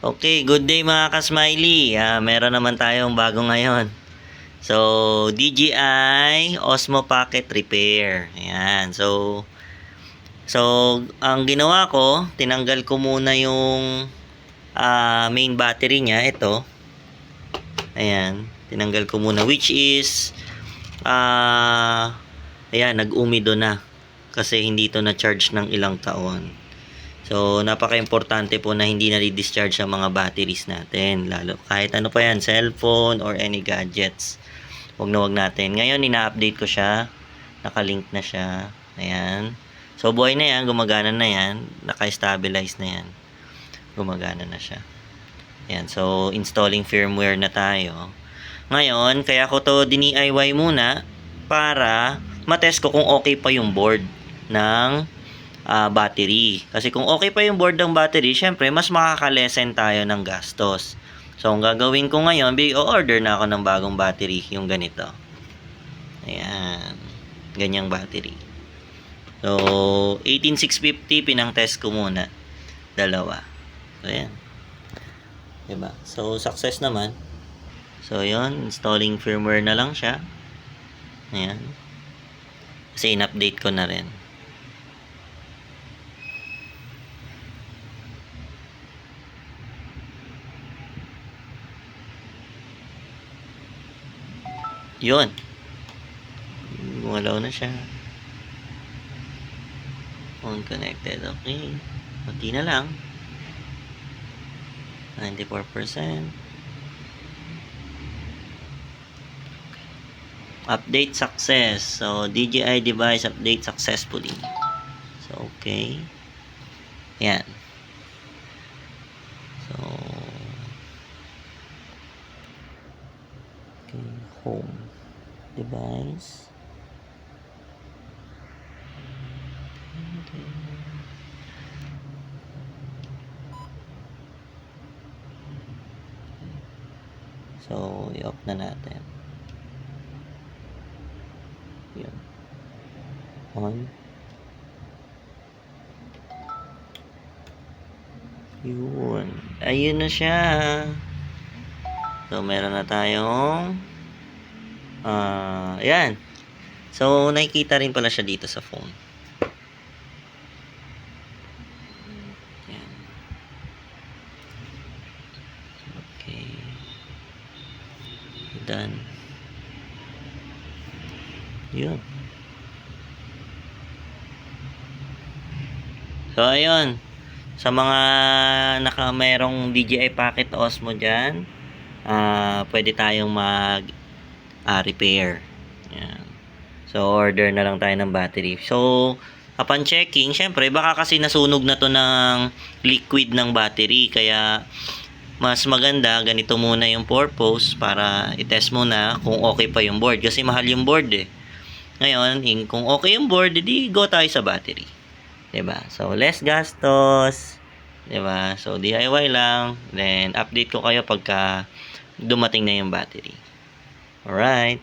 Okay, good day mga ka-smiley. Meron naman tayong bago ngayon. So, DJI Osmo Pocket Repair. Ayan. So ang ginawa ko, tinanggal ko muna yung main battery niya. Ito. Ayan. Tinanggal ko muna. Which is, ayan, nag-umido na. Kasi hindi to na-charge ng ilang taon. So, napaka-importante po na hindi na-discharge ang mga batteries natin. Lalo, kahit ano pa yan, cellphone or any gadgets. Wag natin. Ngayon, ina-update ko siya. Nakalink na siya. Ayan. So, buhay na yan. Gumagana na yan. Naka-stabilize na yan. Gumagana na siya. Ayan. So, installing firmware na tayo. Ngayon, kaya ko to DIY muna para matest ko kung okay pa yung board ng battery. Kasi kung okay pa yung board ng battery, syempre, mas makaka-lessen tayo ng gastos. So, ang gagawin ko ngayon, order na ako ng bagong battery, yung ganito. Ayan. Ganyang battery. So, 18650, pinang-test ko muna. Dalawa. So, ayan. Diba? So, success naman. So, yun. Installing firmware na lang siya. Ayan. Kasi in-update ko na rin. Yun. Gumalaw na siya. On connected. Okay. Kunti na lang. 94%. Update success. So, DJI device update successfully. So, okay. Yan. So, okay. Home. Device. So, i-off na natin. Yun. On. Yun. Ayun na siya. So, meron na tayong ayan. So, nakikita rin pala siya dito sa phone. Ayan. Okay. Done. Yun. So, ayun. Sa mga merong DJI Pocket Osmo dyan, pwede tayong repair. Yan. So, order na lang tayo ng battery. So, upon checking, syempre, baka kasi nasunog na to ng liquid ng battery. Kaya, mas maganda, ganito muna yung purpose para i-test muna kung okay pa yung board. Kasi mahal yung board eh. Ngayon, kung okay yung board, di go tayo sa battery. Diba? So, less gastos. Diba? So, DIY lang. Then, update ko kayo pagka dumating na yung battery. Alright.